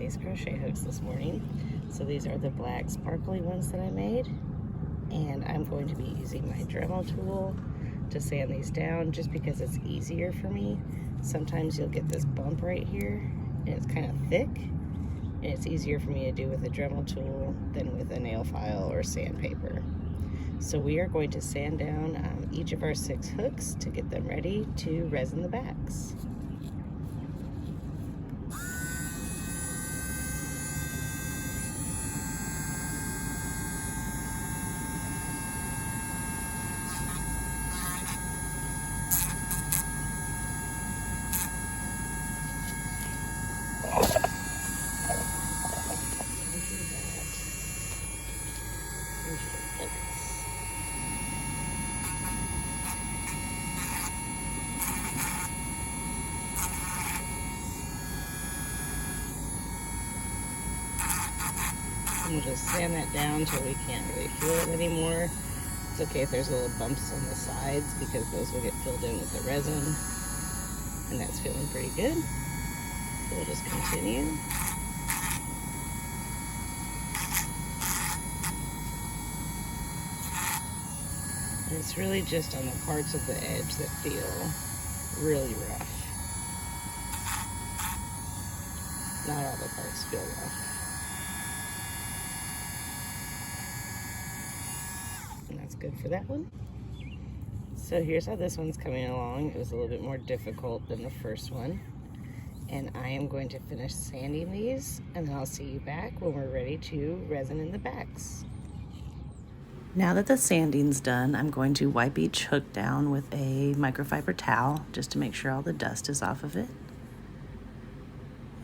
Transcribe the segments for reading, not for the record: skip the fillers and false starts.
these crochet hooks this morning. So these are the black sparkly ones that I made, and I'm going to be using my Dremel tool to sand these down just because it's easier for me. Sometimes you'll get this bump right here and it's kind of thick, and it's easier for me to do with a Dremel tool than with a nail file or sandpaper. So we are going to sand down each of our 6 hooks to get them ready to resin the backs. And we'll just sand that down until we can't really feel it anymore. It's okay if there's little bumps on the sides because those will get filled in with the resin, and that's feeling pretty good. So we'll just continue. And it's really just on the parts of the edge that feel really rough. Not all the parts feel rough. And that's good for that one. So here's how this one's coming along. It was a little bit more difficult than the first one. And I am going to finish sanding these, and then I'll see you back when we're ready to resin in the backs. Now that the sanding's done, I'm going to wipe each hook down with a microfiber towel just to make sure all the dust is off of it.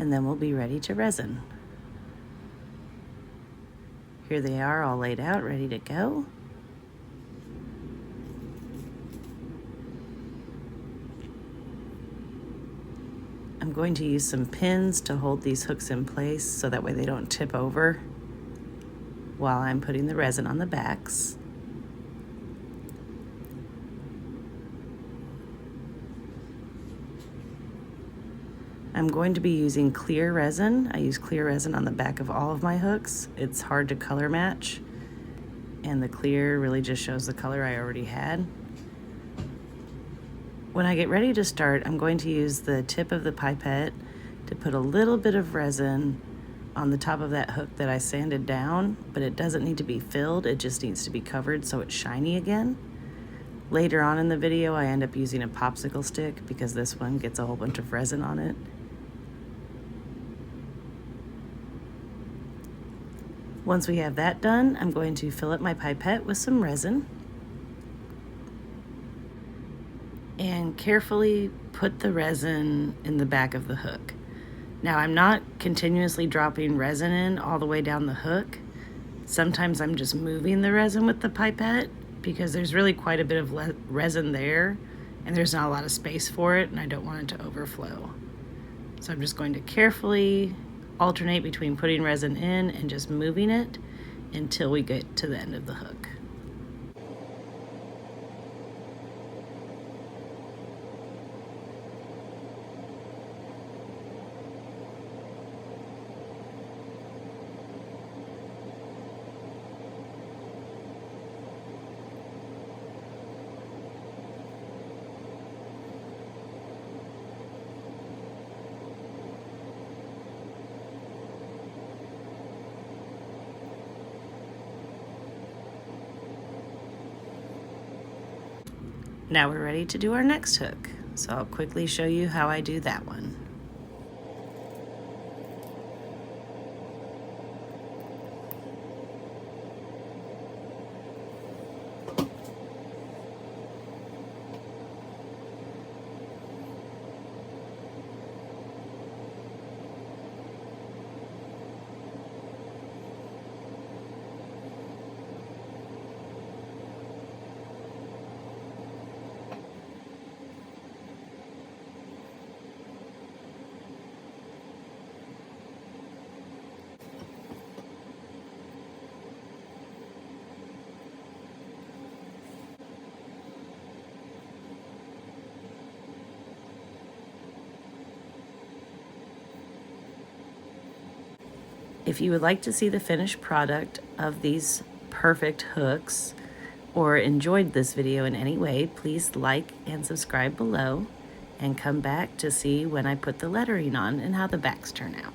And then we'll be ready to resin. Here they are all laid out, ready to go. I'm going to use some pins to hold these hooks in place so that way they don't tip over while I'm putting the resin on the backs. I'm going to be using clear resin. I use clear resin on the back of all of my hooks. It's hard to color match, and the clear really just shows the color I already had. When I get ready to start, I'm going to use the tip of the pipette to put a little bit of resin on the top of that hook that I sanded down, but it doesn't need to be filled, it just needs to be covered so it's shiny again. Later on in the video, I end up using a popsicle stick because this one gets a whole bunch of resin on it. Once we have that done, I'm going to fill up my pipette with some resin and carefully put the resin in the back of the hook. Now, I'm not continuously dropping resin in all the way down the hook. Sometimes I'm just moving the resin with the pipette because there's really quite a bit of resin there and there's not a lot of space for it, and I don't want it to overflow. So I'm just going to carefully alternate between putting resin in and just moving it until we get to the end of the hook. Now we're ready to do our next hook, so I'll quickly show you how I do that one. If you would like to see the finished product of these perfect hooks or enjoyed this video in any way, please like and subscribe below and come back to see when I put the lettering on and how the backs turn out.